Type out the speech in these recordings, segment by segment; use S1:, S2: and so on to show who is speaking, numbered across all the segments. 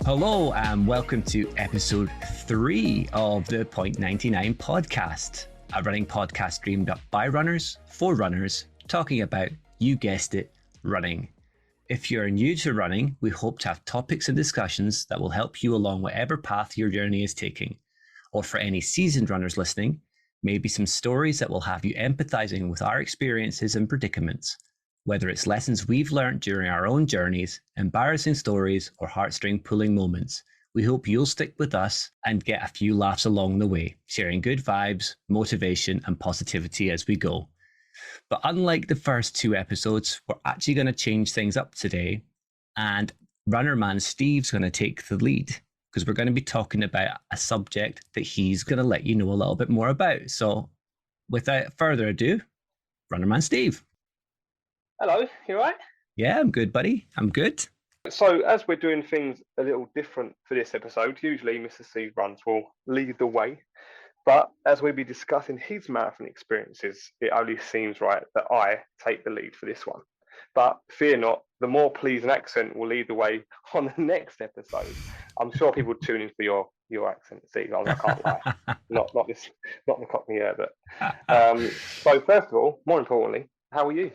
S1: Hello and welcome to episode 3 of the Point 99 podcast, a running podcast dreamed up by runners for runners, talking about, you guessed it, running. If you're new to running, we hope to have topics and discussions that will help you along whatever path your journey is taking. Or for any seasoned runners listening, maybe some stories that will have you empathizing with our experiences and predicaments. Whether it's lessons we've learned during our own journeys, embarrassing stories, or heartstring pulling moments, we hope you'll stick with us and get a few laughs along the way, sharing good vibes, motivation, and positivity as we go. But unlike the first 2 episodes, we're actually going to change things up today, and runner man Steve's going to take the lead because we're going to be talking about a subject that he's going to let you know a little bit more about. So without further ado, runner man Steve.
S2: Hello, you all right?
S1: Yeah, I'm good, buddy. I'm good.
S2: So, as we're doing things a little different for this episode, usually Mr. Steve Runs will lead the way. But as we'll be discussing his marathon experiences, it only seems right that I take the lead for this one. But fear not, the more pleasing accent will lead the way on the next episode. I'm sure people tune in for your accent, Steve. I can't lie. not the Cockney air, but. So, first of all, more importantly, how are you?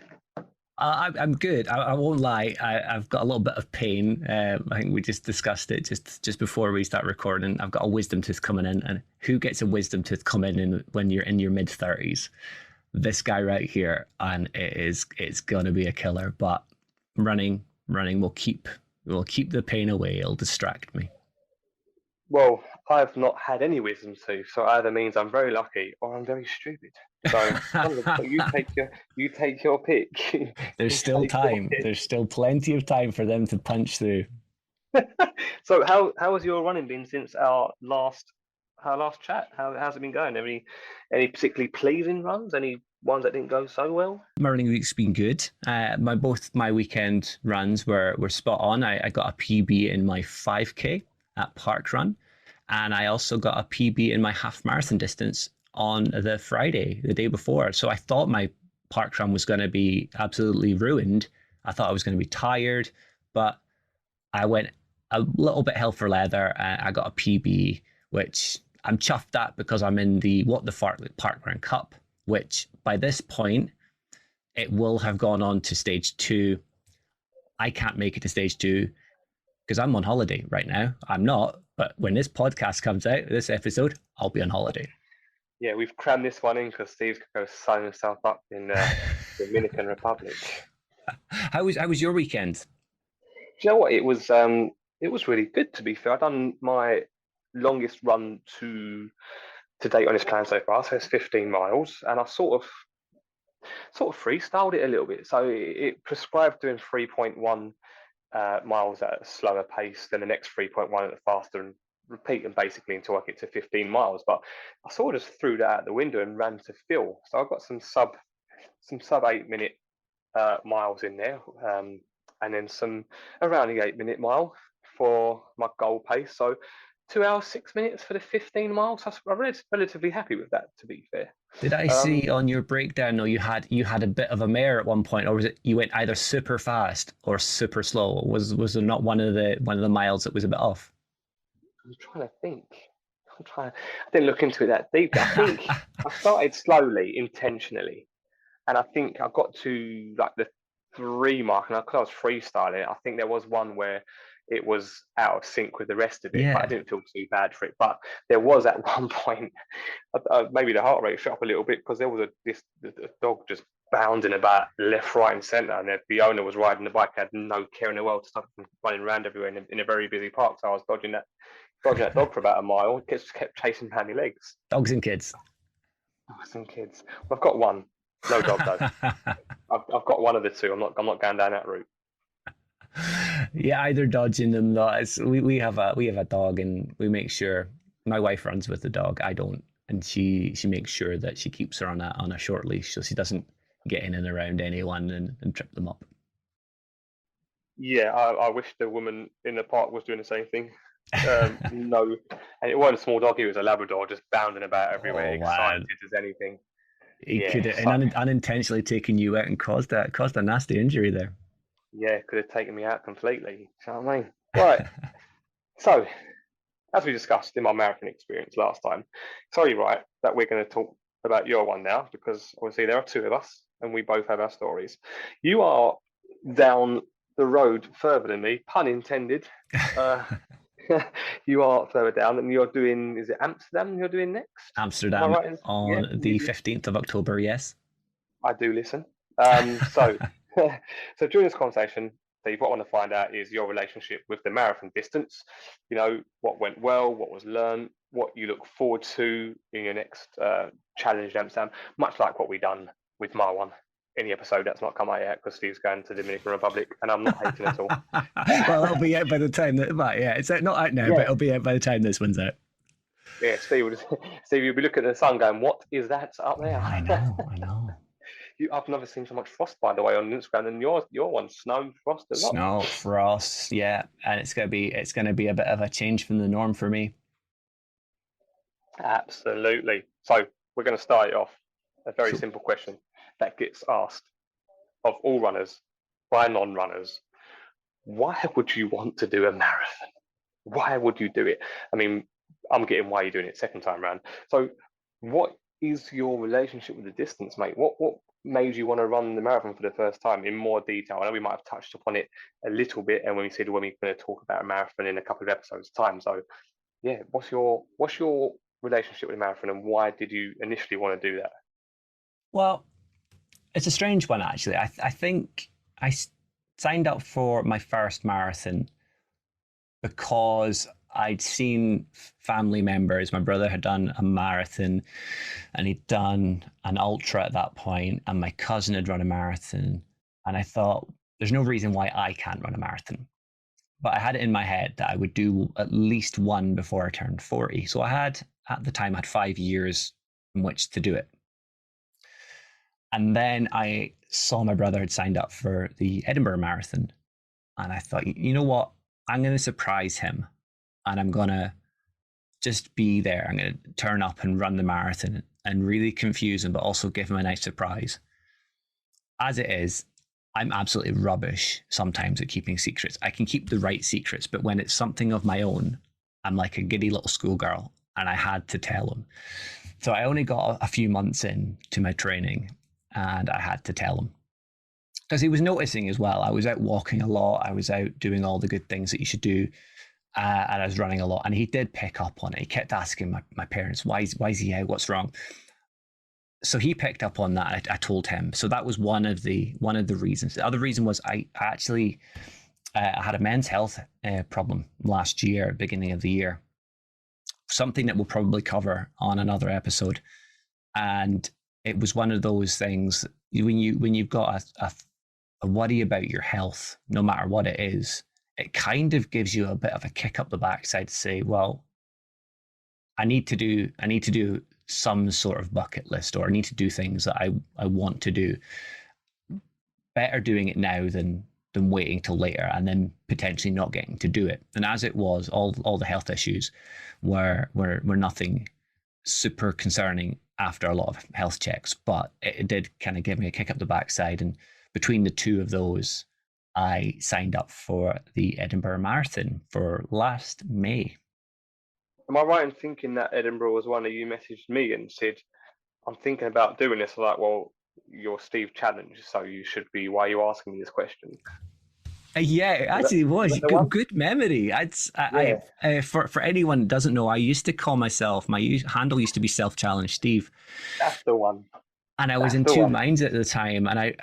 S1: I'm good. I won't lie. I've got a little bit of pain. I think we just discussed it just before we start recording. I've got a wisdom tooth coming in, and who gets a wisdom tooth coming in when you're in your mid-30s? This guy right here, and it's gonna be a killer. But running will keep the pain away. It'll distract me.
S2: Well, I've not had any wisdom tooth, so either means I'm very lucky or I'm very stupid. So you take your pick.
S1: There's still time. There's still plenty of time for them to punch through.
S2: So how has your running been since our last chat? How's it been going? Any particularly pleasing runs? Any ones that didn't go so well?
S1: My running week's been good. Both my weekend runs were spot on. I got a PB in my 5K at Parkrun, and I also got a PB in my half marathon distance on the Friday, the day before. So I thought my Parkrun was going to be absolutely ruined. I thought I was going to be tired, but I went a little bit hell for leather. I got a PB, which I'm chuffed at because I'm in the What the Fart Parkrun Cup, which by this point, it will have gone on to stage 2. I can't make it to stage 2 because I'm on holiday right now. I'm not, but when this podcast comes out, this episode, I'll be on holiday.
S2: Yeah, we've crammed this one in because Steve's going to sign himself up in the Dominican Republic.
S1: How was your weekend?
S2: Do you know what? It was really good, to be fair. I've done my longest run to date on this plan so far, so it's 15 miles, and I sort of freestyled it a little bit. So it prescribed doing 3.1 miles at a slower pace than the next 3.1 at a faster, and repeating basically until I get to 15 miles. But I sort of just threw that out the window and ran to fill. So I've got some sub 8-minute miles in there, and then some around the 8-minute mile for my goal pace. So 2 hours 6 minutes for the 15 miles. I'm relatively happy with that, to be fair.
S1: Did I see on your breakdown? No, you had a bit of a mare at one point, or was it you went either super fast or super slow? Was there not one of the miles that was a bit off?
S2: I'm trying to think. I didn't look into it that deep. I think I started slowly, intentionally, and I think I got to like the 3 mark, and because I was freestyling, I think there was one where it was out of sync with the rest of it.
S1: Yeah.
S2: But I didn't feel too bad for it. But there was at one point, maybe the heart rate shot up a little bit because there was the dog just bounding about left, right, and centre, and the owner was riding the bike, had no care in the world to stop him running around everywhere in a very busy park. So I was dodging that dog for about a mile. It just kept chasing behind my legs.
S1: Dogs and kids.
S2: Dogs and kids. I've got one. No dog though. I've got one of the two. I'm not going down that route.
S1: Yeah, either dodging them. We have a dog, and we make sure my wife runs with the dog. I don't, and she makes sure that she keeps her on a short leash so she doesn't get in and around anyone and trip them up.
S2: Yeah, I wish the woman in the park was doing the same thing. No, and it wasn't a small dog; it was a Labrador, just bounding about everywhere, excited as anything.
S1: He could have unintentionally taken you out and caused a nasty injury there.
S2: Yeah, could have taken me out completely. You know what I mean? Right. So, as we discussed in my marathon experience last time, it's only right that we're going to talk about your one now, because obviously there are two of us and we both have our stories. You are down the road further than me, pun intended. You are further down and you're doing, is it Amsterdam you're doing next?
S1: Amsterdam on the 15th of October, yes.
S2: I do listen. So during this conversation, Steve, what I want to find out is your relationship with the marathon distance. You know, what went well, what was learned, what you look forward to in your next challenge in Amsterdam, much like what we've done with my one. Any episode that's not come out yet because Steve's going to the Dominican Republic and I'm not hating at all.
S1: Well, it'll be out by the time that, but yeah, it's not out now, but it'll be out by the time this one's out.
S2: Yeah, Steve, you'll be looking at the sun going, what is that up there?
S1: I know.
S2: I've never seen so much frost, by the way, on Instagram, and your one, snow, frost as well.
S1: Snow, frost, yeah, and it's gonna be a bit of a change from the norm for me.
S2: Absolutely. So we're going to start it off. A very simple question that gets asked of all runners by non-runners: why would you want to do a marathon? Why would you do it? I mean, I'm getting why you're doing it second time around. So, what is your relationship with the distance, mate? What made you want to run the marathon for the first time in more detail? I know we might have touched upon it a little bit, and when we're going to talk about a marathon in a couple of episodes' time. So, yeah, what's your relationship with the marathon, and why did you initially want to do that?
S1: Well, it's a strange one, actually. I think I signed up for my first marathon because I'd seen family members. My brother had done a marathon and he'd done an ultra at that point, and my cousin had run a marathon. And I thought, there's no reason why I can't run a marathon. But I had it in my head that I would do at least one before I turned 40. So at the time, I had 5 years in which to do it. And then I saw my brother had signed up for the Edinburgh Marathon. And I thought, you know what? I'm going to surprise him. And I'm going to just be there. I'm going to turn up and run the marathon and really confuse him, but also give him a nice surprise. As it is, I'm absolutely rubbish sometimes at keeping secrets. I can keep the right secrets, but when it's something of my own, I'm like a giddy little schoolgirl, and I had to tell him. So I only got a few months into my training, and I had to tell him. Because he was noticing as well. I was out walking a lot. I was out doing all the good things that you should do. And I was running a lot, and he did pick up on it. He kept asking my parents, why is he out? What's wrong? So he picked up on that. I told him. So that was one of the reasons. The other reason was I actually had a men's health problem last year, beginning of the year. Something that we'll probably cover on another episode. And it was one of those things when you've got a worry about your health, no matter what it is, it kind of gives you a bit of a kick up the backside to say, well, I need to do some sort of bucket list, or I need to do things that I want to do. Better doing it now than waiting till later and then potentially not getting to do it. And as it was, all the health issues were nothing super concerning after a lot of health checks, but it did kind of give me a kick up the backside. And between the two of those, I signed up for the Edinburgh Marathon for last May.
S2: Am I right in thinking that Edinburgh was one of you messaged me and said, I'm thinking about doing this? I'm like, well, you're Steve Challenge, so you should be. Why are you asking me this question?
S1: Yeah, it actually was. Good memory. For anyone who doesn't know, I used to call myself, my handle used to be Self-Challenge Steve.
S2: That's the one.
S1: And I was in two minds at the time, and I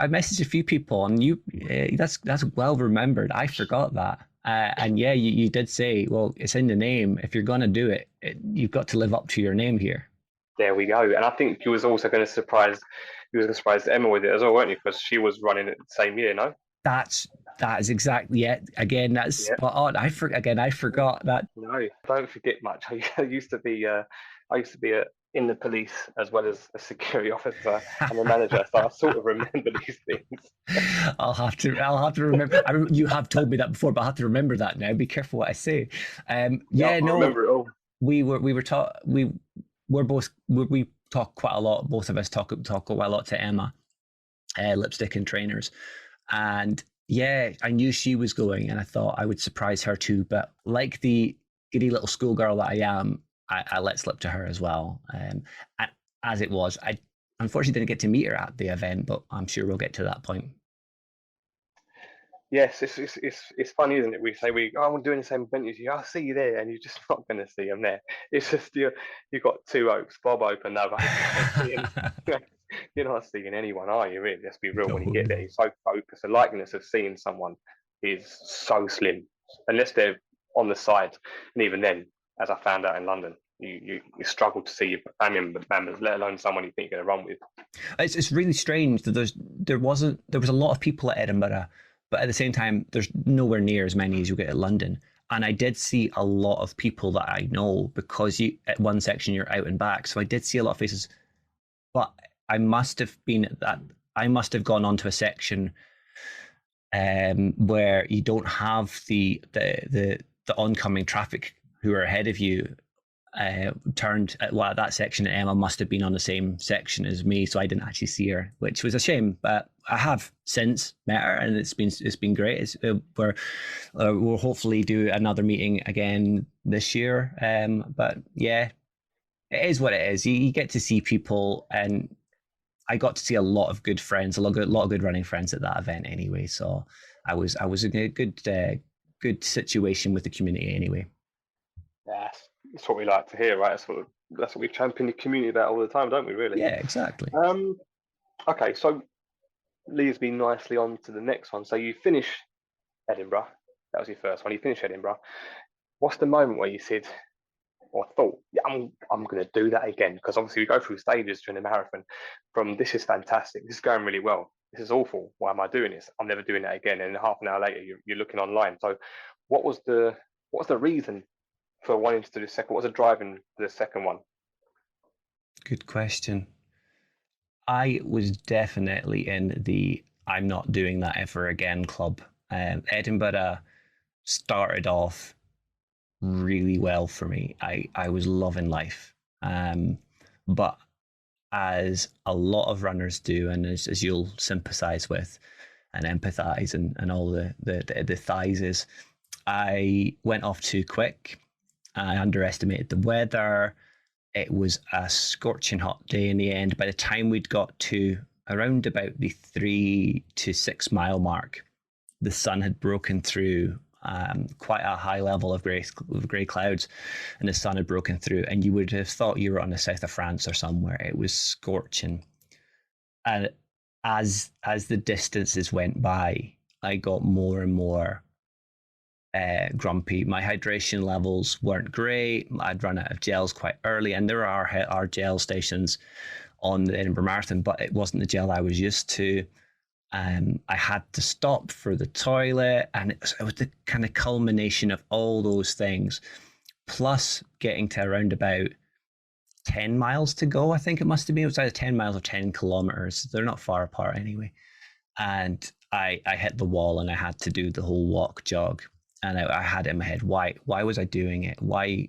S1: messaged a few people, and that's well remembered. I forgot that, and yeah, you did say, well, it's in the name. If you're gonna do it, you've got to live up to your name here.
S2: There we go. And I think you was also going to surprise Emma with it as well, weren't you? Because she was running it the same year, no?
S1: That is exactly it. Again, that's spot on. I forgot that.
S2: No, don't forget much. I used to be in the police as well as a security officer and a manager, so I sort of remember these things.
S1: I'll have to remember. You have told me that before, but I have to remember that now. Be careful what I say.
S2: Remember it all.
S1: We talk quite a lot. Both of us talk quite a lot to Emma, Lipstick and Trainers, and Yeah, I knew she was going, and I thought I would surprise her too. But like the giddy little schoolgirl that I am, I let slip to her as well. As it was, I unfortunately didn't get to meet her at the event, but I'm sure we'll get to that point.
S2: Yes, it's funny, isn't it? We say I'm doing the same event as you. I'll see you there, and you're just not going to see them there. It's just you've got two Oaks, Bob Oak, another. You're not seeing anyone, are you? Really? Let's be real. When you get there,
S1: No.
S2: you're so focused. The likeness of seeing someone is so slim, unless they're on the side. And even then, as I found out in London, you struggle to see your family members, let alone someone you think you're going to run with.
S1: It's really strange that there was a lot of people at Edinburgh, but at the same time, there's nowhere near as many as you get at London. And I did see a lot of people that I know because you at one section you're out and back. So I did see a lot of faces, but I must have been at that. I must have gone onto a section where you don't have the oncoming traffic who are ahead of you turned at that section, and Emma must have been on the same section as me, so I didn't actually see her, which was a shame. But I have since met her, and it's been great. We'll hopefully do another meeting again this year. But yeah, it is what it is. You get to see people, and I got to see a lot of good friends, lot of good running friends at that event anyway. So I was in a good situation with the community anyway.
S2: That's what we like to hear, right? That's what we champion the community about all the time, don't we? Really?
S1: Yeah, exactly.
S2: Okay, so leads me nicely on to the next one. So you finish Edinburgh. That was your first one. You finished Edinburgh. What's the moment where you said, or thought, yeah, I'm going to do that again? Because obviously we go through stages during the marathon. From this is fantastic. This is going really well. This is awful. Why am I doing this? I'm never doing that again. And half an hour later, you're looking online. So, what was the reason for wanting to do the second? What was the driving for the second one?
S1: Good question. I was definitely in the I'm not doing that ever again club. Edinburgh started off really well for me. I was loving life. But as a lot of runners do, and as you'll sympathize with and empathize and all the thighs is, I went off too quick. I underestimated the weather. It was a scorching hot day in the end. By the time we'd got to around about the 3 to 6 mile mark, the sun had broken through quite a high level of grey clouds, and the sun had broken through, and you would have thought you were on the south of France or somewhere. It was scorching, and as the distances went by, I got more and more grumpy. My hydration levels weren't great. I'd run out of gels quite early, and there are gel stations on the Edinburgh Marathon, but it wasn't the gel I was used to. I had to stop for the toilet, and it was the kind of culmination of all those things, plus getting to around about 10 miles to go. I think it must have been. It was either 10 miles or 10 kilometers. They're not far apart anyway. And I hit the wall, and I had to do the whole walk jog. And I had it in my head, why was I doing it? Why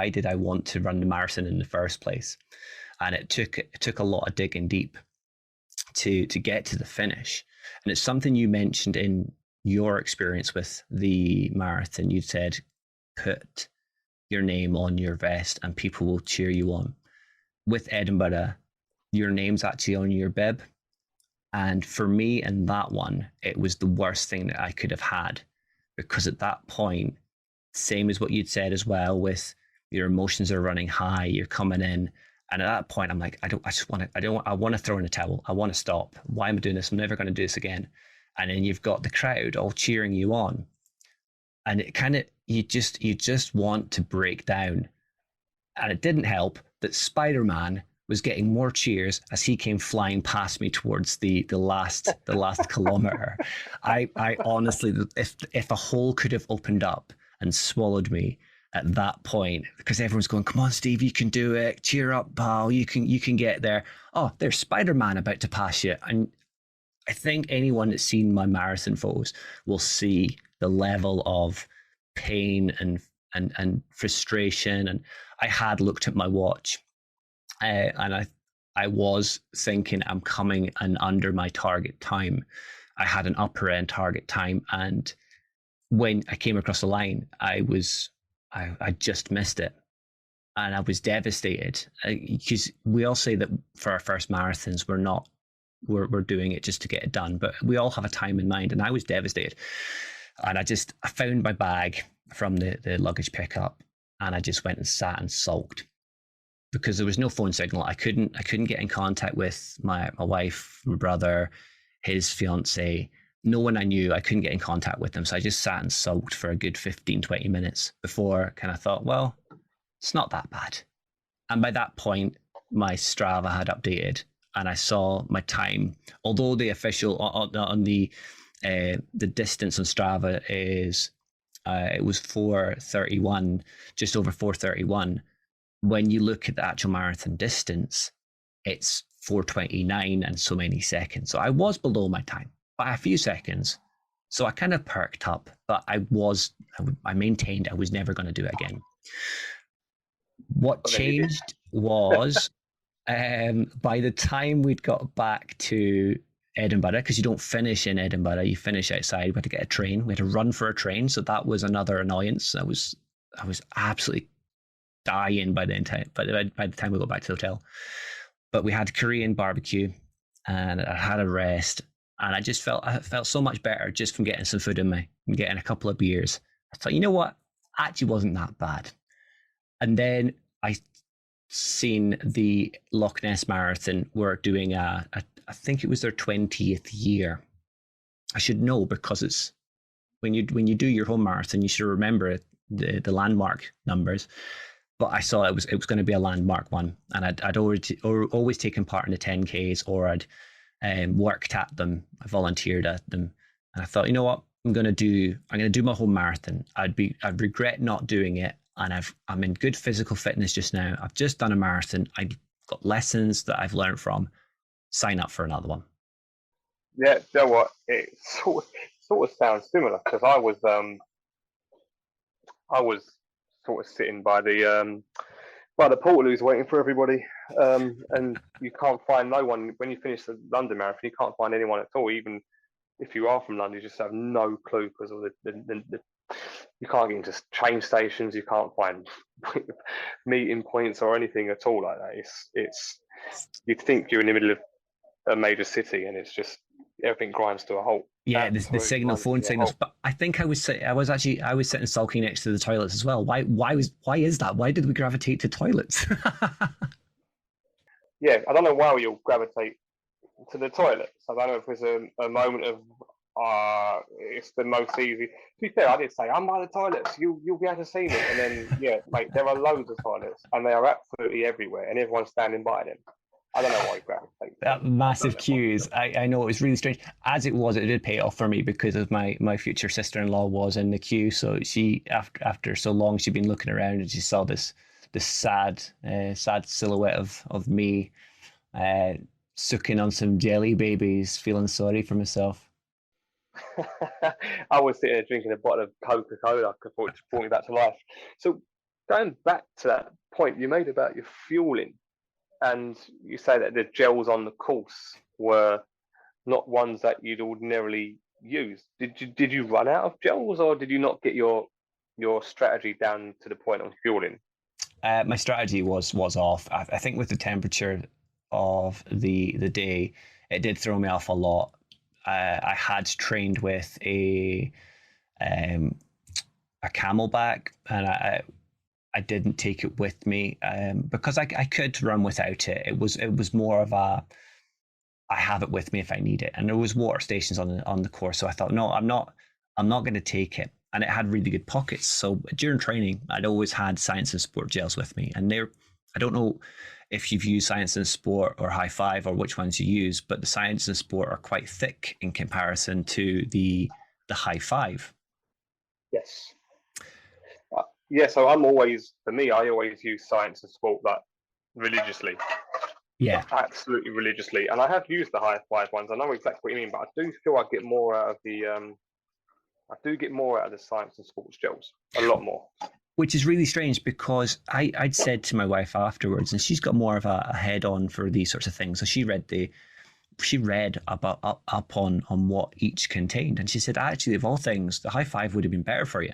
S1: did I want to run the marathon in the first place? And it took a lot of digging deep to get to the finish. And it's something you mentioned in your experience with the marathon. You said, put your name on your vest and people will cheer you on. With Edinburgh, your name's actually on your bib. And for me, in that one, it was the worst thing that I could have had, because at that point, same as what you'd said as well, with your emotions are running high, you're coming in. And at that point, I'm like, I want to throw in the towel. I want to stop. Why am I doing this? I'm never going to do this again. And then you've got the crowd all cheering you on. And it kind of, you just want to break down. And it didn't help that Spider-Man was getting more cheers as he came flying past me towards the last kilometer. I honestly, if a hole could have opened up and swallowed me at that point, because everyone's going, come on, Steve, you can do it. Cheer up, pal. You can get there. Oh, there's Spider-Man about to pass you. And I think anyone that's seen my marathon photos will see the level of pain and frustration. And I had looked at my watch, and I was thinking I'm coming and under my target time. I had an upper end target time, and when I came across the line, I just missed it, and I was devastated because we all say that for our first marathons, we're doing it just to get it done, but we all have a time in mind, and I was devastated. And I found my bag from the luggage pickup, and I just went and sat and sulked because there was no phone signal. I couldn't get in contact with my wife, my brother, his fiance, no one I knew. I couldn't get in contact with them. So I just sat and sulked for a good 15, 20 minutes before kind of thought, well, it's not that bad. And by that point, my Strava had updated and I saw my time. Although the official on the distance on Strava is it was 4:31, just over 4:31. When you look at the actual marathon distance, it's 4:29 and so many seconds. So I was below my time by a few seconds. So I kind of perked up, but I maintained I was never going to do it again. What changed was by the time we'd got back to Edinburgh, because you don't finish in Edinburgh, you finish outside. We had to get a train. We had to run for a train, so that was another annoyance. I was absolutely dying by the time we got back to the hotel. But we had Korean barbecue, and I had a rest, and I felt so much better just from getting some food in me and getting a couple of beers. I thought, you know what, actually wasn't that bad. And then I seen the Loch Ness Marathon were doing I think it was their 20th year. I should know because it's when you do your home marathon, you should remember the landmark numbers. But I saw it was going to be a landmark one, and I'd always taken part in the 10Ks, or I'd worked at them, I volunteered at them, and I thought, you know what, I'm going to do my home marathon. I'd regret not doing it, and I'm in good physical fitness just now. I've just done a marathon. I've got lessons that I've learned from. Sign up for another one.
S2: Yeah, you know what? It sort of sounds similar because I was sort of sitting by the portaloos waiting for everybody, and you can't find no one when you finish the London Marathon. You can't find anyone at all, even if you are from London. You just have no clue because of the you can't get into train stations. You can't find meeting points or anything at all like that. It's you'd think you're in the middle of a major city, and it's just everything grinds to a halt.
S1: Yeah, the phone signals. But I think I was sitting sulking next to the toilets as well. Why is that? Why did we gravitate to toilets?
S2: Yeah, I don't know why you'll gravitate to the toilets. I don't know if it's a moment of it's the most easy. To be fair, I did say I'm by the toilets. You'll be able to see me, and then yeah, mate, there are loads of toilets, and they are absolutely everywhere, and everyone's standing by them. I don't know why you gravitate.
S1: That massive queues. I know it was really strange. As it was, it did pay off for me because of my future sister-in-law was in the queue. So she, after so long, she'd been looking around and she saw this sad silhouette of me sucking on some jelly babies, feeling sorry for myself.
S2: I was sitting there drinking a bottle of Coca-Cola. I thought it brought me back to life. So going back to that point you made about your fueling, and you say that the gels on the course were not ones that you'd ordinarily use. Did you run out of gels, or did you not get your strategy down to the point on fueling?
S1: My strategy was off. I think with the temperature of the day, it did throw me off a lot. I had trained with a Camelback, and I didn't take it with me because I could run without it. It was more of a I have it with me if I need it, and there was water stations on the course, so I thought, no, I'm not going to take it, and it had really good pockets. So during training, I'd always had Science and Sport gels with me, and I don't know if you've used Science and Sport or High Five or which ones you use, but the Science and Sport are quite thick in comparison to the High Five.
S2: Yes. Yeah, so I always use Science and Sport that religiously.
S1: Yeah,
S2: absolutely religiously, and I have used the High Five ones. I know exactly what you mean, but I do feel I get more out of the Science and Sports gels, a lot more.
S1: Which is really strange because I'd said to my wife afterwards, and she's got more of a head on for these sorts of things. So she read the she read about up on what each contained, and she said, actually, of all things, the high five would have been better for you.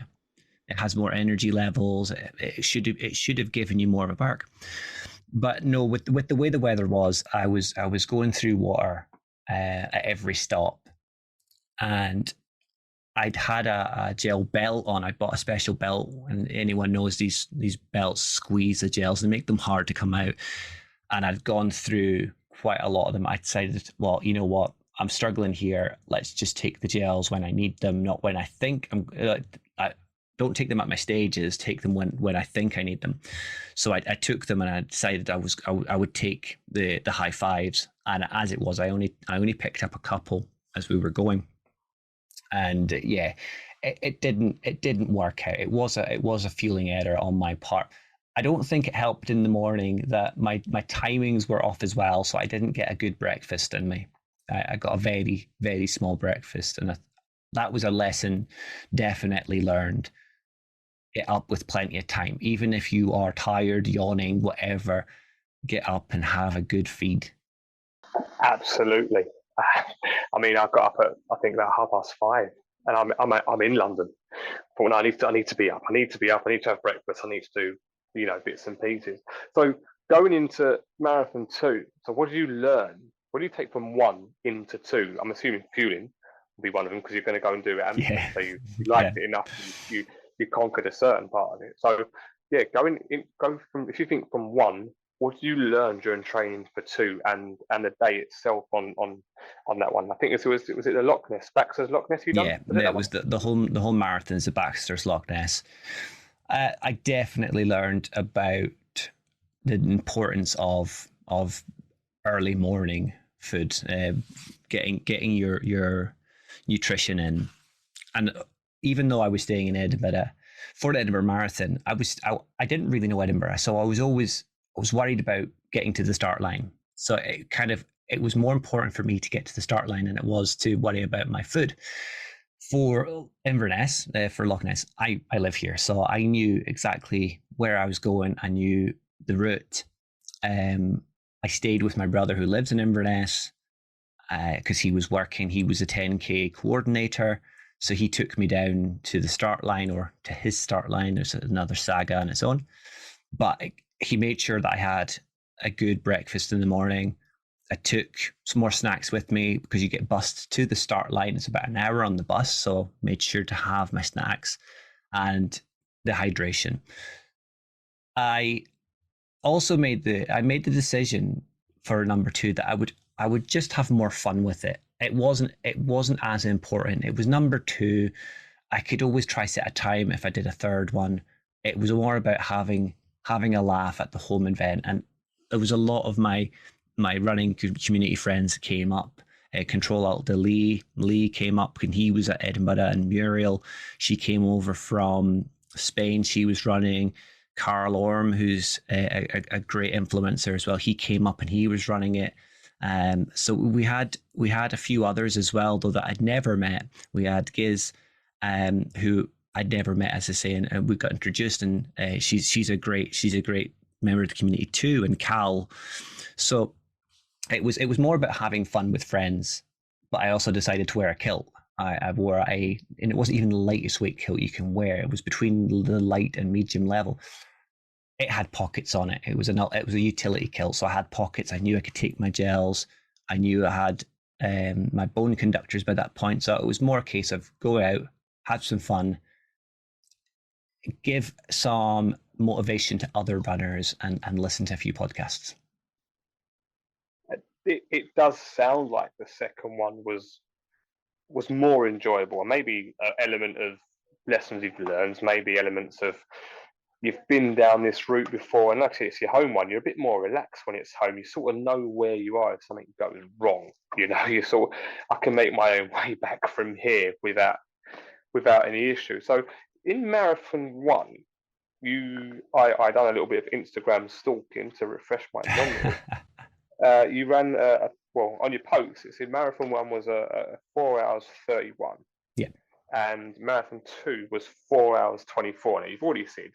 S1: It has more energy levels. It should have given you more of a perk. But no, with the way the weather was, I was going through water at every stop, and I'd had a gel belt on. I bought a special belt, and anyone knows these belts squeeze the gels and make them hard to come out. And I'd gone through quite a lot of them. I decided, well, you know what? I'm struggling here. Let's just take the gels when I need them, not when I think I'm. I don't take them at my stages. Take them when I think I need them. So I took them, and I decided I would take the high fives. And as it was, I only picked up a couple as we were going. And yeah, it didn't work out. It was a fueling error on my part. I don't think it helped in the morning that my timings were off as well, so I didn't get a good breakfast in me. I got a very, very small breakfast, and that was a lesson definitely learned. Get up with plenty of time, even if you are tired, yawning, whatever. Get up and have a good feed.
S2: Absolutely. I mean, I got up at, I think, about 5:30, and I'm in London. But when I need to be up. I need to be up. I need to have breakfast. I need to do, bits and pieces. So going into marathon 2, so what did you learn? What do you take from 1 into 2? I'm assuming fueling will be one of them, because you're going to go and do it.
S1: Yeah.
S2: So you liked it enough. You conquered a certain part of it. So yeah, go from, if you think from 1, what did you learn during training for 2 and the day itself on that one? I think was it the Loch Ness, Baxter's Loch Ness you done?
S1: Yeah, it was the whole marathon is the Baxter's Loch Ness. I definitely learned about the importance of early morning food, getting your nutrition in. And even though I was staying in Edinburgh for the Edinburgh Marathon, I didn't really know Edinburgh, so I was worried about getting to the start line. So it was more important for me to get to the start line than it was to worry about my food. For Inverness, for Loch Ness, I live here, so I knew exactly where I was going. I knew the route. I stayed with my brother who lives in Inverness because he was working. He was a 10K coordinator, so he took me down to the start line, or to his start line. There's another saga on its own, but he made sure that I had a good breakfast in the morning. I took some more snacks with me because you get bussed to the start line. It's about an hour on the bus, so made sure to have my snacks and the hydration. I also made the decision for number 2 that I would just have more fun with it. It wasn't as important. It was number 2. I could always try set a time if I did a third one. It was more about having a laugh at the home event, and there was a lot of my running community friends came up. Control Alt Lee came up, and he was at Edinburgh, and Muriel, she came over from Spain. She was running. Carl Orm, who's a great influencer as well, he came up and he was running it. So we had a few others as well, though, that I'd never met. We had Giz, who I'd never met, as I say, and we got introduced, and she's a great member of the community too, and Cal. So it was more about having fun with friends, but I also decided to wear a kilt. I wore and it wasn't even the lightest weight kilt you can wear. It was between the light and medium level. It had pockets on it. It was a utility kilt, so I had pockets. I knew I could take my gels. I knew I had my bone conductors by that point. So it was more a case of go out, have some fun, give some motivation to other runners, and listen to a few podcasts.
S2: It does sound like the second one was more enjoyable, and maybe an element of lessons you've learned, maybe elements of you've been down this route before, and actually it's your home one. You're a bit more relaxed when it's home. You sort of know where you are if something goes wrong. You sort of, I can make my own way back from here without any issue. So in marathon 1, I done a little bit of Instagram stalking to refresh my memory. You ran well, on your post it said marathon 1 was a 4 hours 31.
S1: Yeah.
S2: And marathon 2 was 4 hours 24. Now you've already said,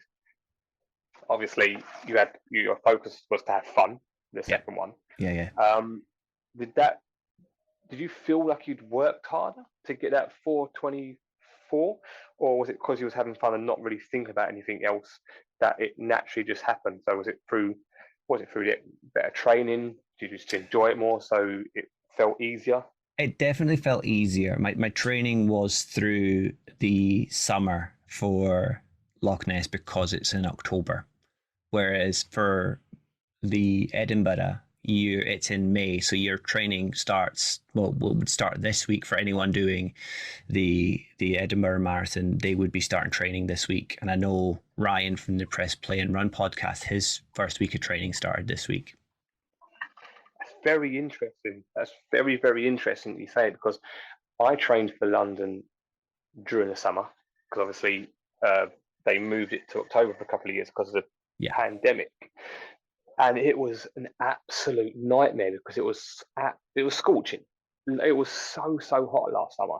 S2: obviously, your focus was to have fun. The second one.
S1: Yeah.
S2: Did that did you feel like you'd worked harder to get that 4:24, or was it because you was having fun and not really thinking about anything else that it naturally just happened? So was it through the better training? Did you just enjoy it more, so it felt easier?
S1: It definitely felt easier. My training was through the summer for Loch Ness because it's in October, whereas for the Edinburgh, it's in May, so your training starts. Well, would start this week for anyone doing the Edinburgh Marathon. They would be starting training this week, and I know Ryan from the Press Play and Run podcast. His first week of training started this week.
S2: That's very interesting. That's very, very interesting that you say it, because I trained for London during the summer, because obviously they moved it to October for a couple of years because of the pandemic, and it was an absolute nightmare because it was scorching. It was so hot last summer,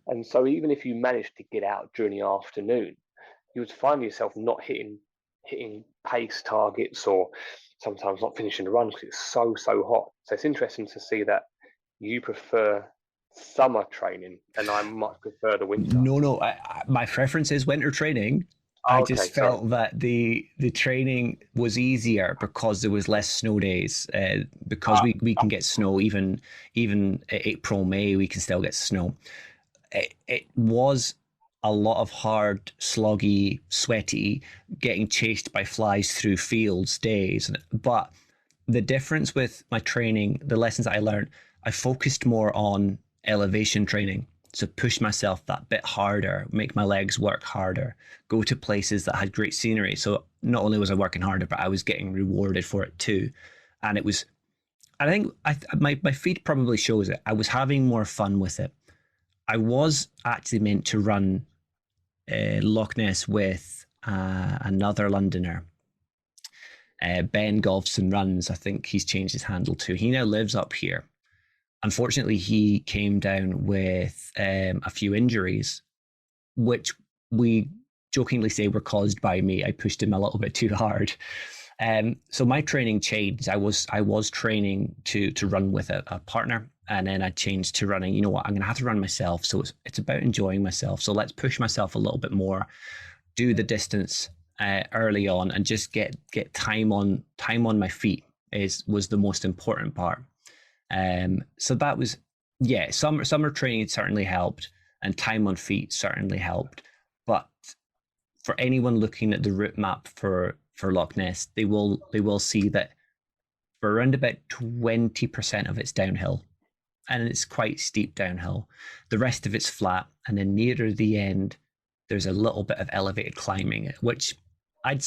S2: and so even if you managed to get out during the afternoon, you would find yourself not hitting pace targets, or sometimes not finishing the run because it's so hot. So it's interesting to see that you prefer summer training and I much prefer the winter.
S1: No, my preference is winter training. I just felt that the training was easier because there was less snow days. Because we can get snow even April, May, we can still get snow. It was a lot of hard, sloggy, sweaty, getting chased by flies through fields days. But the difference with my training, the lessons I learned, I focused more on elevation training. So push myself that bit harder, make my legs work harder, go to places that had great scenery. So not only was I working harder, but I was getting rewarded for it too. And it was, I think my feed probably shows it. I was having more fun with it. I was actually meant to run Loch Ness with another Londoner, Ben Golfson Runs. I think he's changed his handle too. He now lives up here. Unfortunately, he came down with a few injuries, which we jokingly say were caused by me. I pushed him a little bit too hard. So my training changed. I was training to run with a partner, and then I changed to running. You know what? I'm going to have to run myself. So it's about enjoying myself. So let's push myself a little bit more, do the distance early on, and just get time on my feet was the most important part. So that was, summer training certainly helped, and time on feet certainly helped. But for anyone looking at the route map for Loch Ness, they will see that for around about 20% of it's downhill, and it's quite steep downhill. The rest of it's flat, and then nearer the end, there's a little bit of elevated climbing, which I'd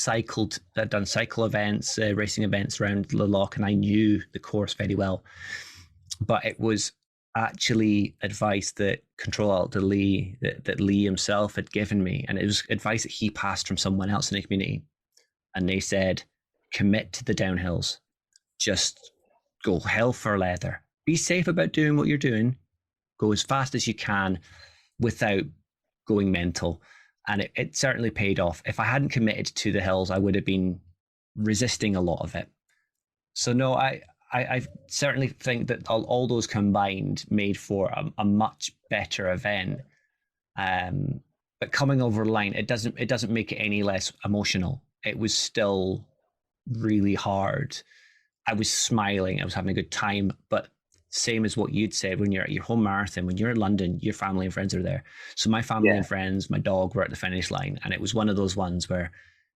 S1: done cycle events, racing events around the loch, and I knew the course very well. But it was actually advice that Control Alt Lee, that Lee himself had given me, and it was advice that he passed from someone else in the community. And they said, commit to the downhills. Just go hell for leather. Be safe about doing what you're doing. Go as fast as you can without going mental. And it certainly paid off. If I hadn't committed to the hills, I would have been resisting a lot of it. So no, I certainly think that all those combined made for a much better event. But coming over the line, it doesn't make it any less emotional. It was still really hard. I was smiling. I was having a good time. But same as what you'd said, when you're at your home marathon, when you're in London, your family and friends are there. So my family and friends, my dog were at the finish line, and it was one of those ones where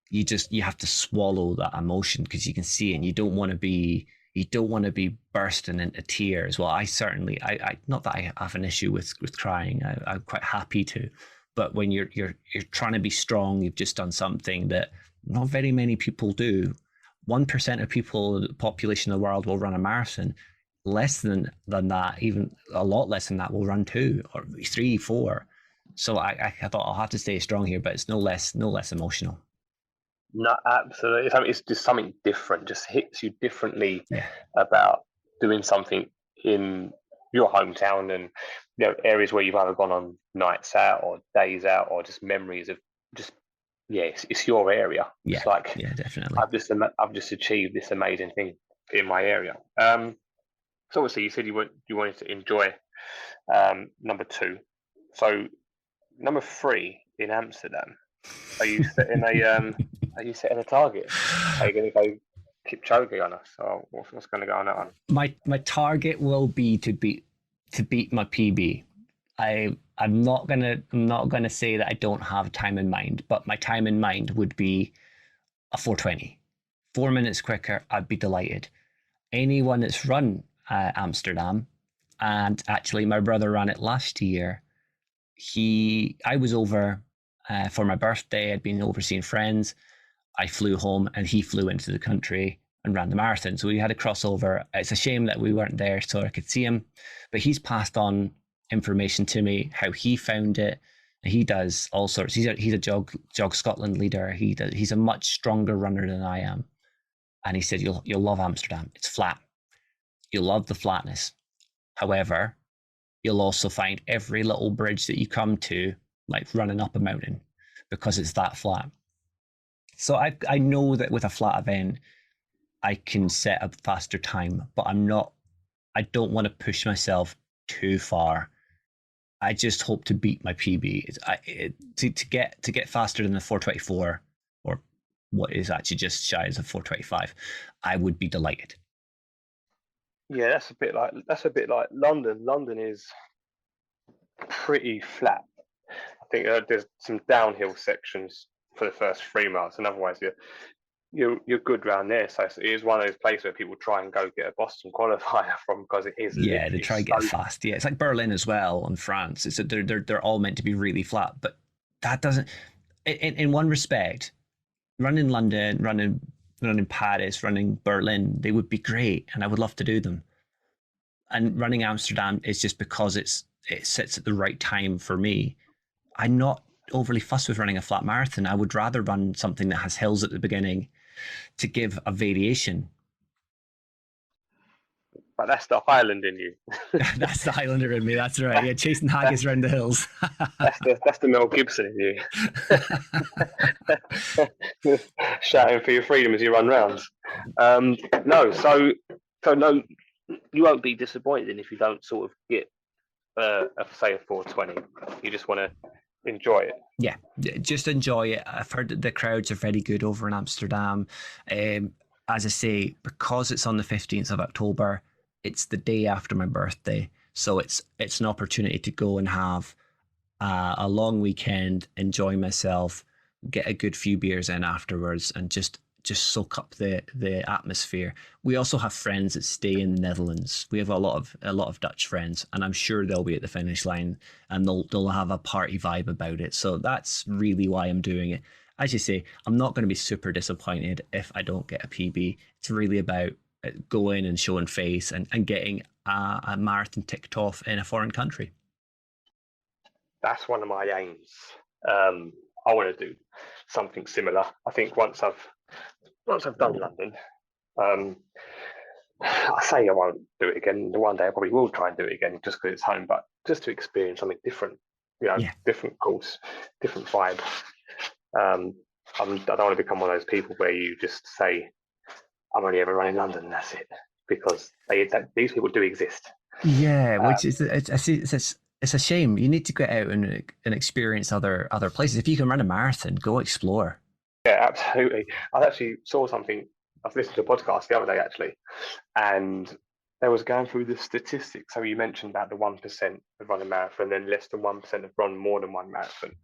S1: you have to swallow that emotion because you can see it, and you don't want to be bursting into tears. Well, I certainly, I not that I have an issue with crying. I'm quite happy to, but when you're trying to be strong, you've just done something that not very many people do. 1% of people, the population of the world, will run a marathon. Less than that, even a lot less than that, will run 2 or 3, 4. So I thought I'll have to stay strong here, but it's no less emotional.
S2: No, absolutely. It's just something different. Just hits you differently about doing something in your hometown, and areas where you've either gone on nights out or days out, or just memories of just it's your area.
S1: Yeah,
S2: it's like
S1: definitely.
S2: I've just achieved this amazing thing in my area. So obviously you said you wanted to enjoy number 2. So number 3 in Amsterdam. Are you setting a target? Are you going to go Kipchoge on us, or what's going to go on that one?
S1: My target will be to beat my PB. I'm not gonna say that I don't have time in mind, but my time in mind would be a 4:20. 4 minutes quicker, I'd be delighted. Anyone that's run Amsterdam, and actually my brother ran it last year. I was over for my birthday. I'd been over seeing friends. I flew home and he flew into the country and ran the marathon. So we had a crossover. It's a shame that we weren't there so I could see him, but he's passed on information to me how he found it. He does all sorts. He's a Jog Scotland leader. He's a much stronger runner than I am, and he said you'll love Amsterdam. It's flat. You'll love the flatness. However, you'll also find every little bridge that you come to like running up a mountain because it's that flat. So I know that with a flat event, I can set a faster time, but I don't want to push myself too far. I just hope to beat my PB. To get faster than the 4:24, or what is actually just shy as a 4:25, I would be delighted.
S2: Yeah, that's a bit like London. London is pretty flat. I think there's some downhill sections for the first 3 miles, and otherwise you're good around there. So it is one of those places where people try and go get a Boston qualifier from, because it is.
S1: Yeah, they try to get fast. Yeah, it's like Berlin as well in France. It's they're all meant to be really flat, but that doesn't. In one respect, running London, running Paris, running Berlin, they would be great, and I would love to do them. And running Amsterdam is just because it sits at the right time for me. I'm not overly fussed with running a flat marathon. I would rather run something that has hills at the beginning to give a variation.
S2: But that's the Highland in you.
S1: That's the Highlander in me. That's right. Yeah, chasing haggis around the hills.
S2: that's the Mel Gibson in you. Shouting for your freedom as you run rounds. No, so no, you won't be disappointed if you don't sort of get say a 4:20. You just want to enjoy it.
S1: Yeah, just enjoy it. I've heard that the crowds are very good over in Amsterdam. As I say, because it's on the 15th of October, it's the day after my birthday, so it's an opportunity to go and have a long weekend, enjoy myself, get a good few beers in afterwards, and just soak up the atmosphere. We also have friends that stay in the Netherlands. We have a lot of Dutch friends, and I'm sure they'll be at the finish line, and they'll have a party vibe about it. So that's really why I'm doing it. As you say, I'm not going to be super disappointed if I don't get a PB. It's really about going and showing face and getting a marathon ticked off in a foreign country.
S2: That's one of my aims. I want to do something similar. I think once I've done London, I say I won't do it again. One day I probably will try and do it again just because it's home, but just to experience something different, different course, different vibe. I don't want to become one of those people where you just say, I'm only ever running London, and that's it, because these people do exist.
S1: Yeah, which is it's a shame. You need to get out and experience other places. If you can run a marathon, go explore.
S2: Yeah, absolutely. I actually saw something. I've listened to a podcast the other day actually, and they was going through the statistics. So you mentioned about the 1% have run a marathon, then less than 1% have run more than one marathon,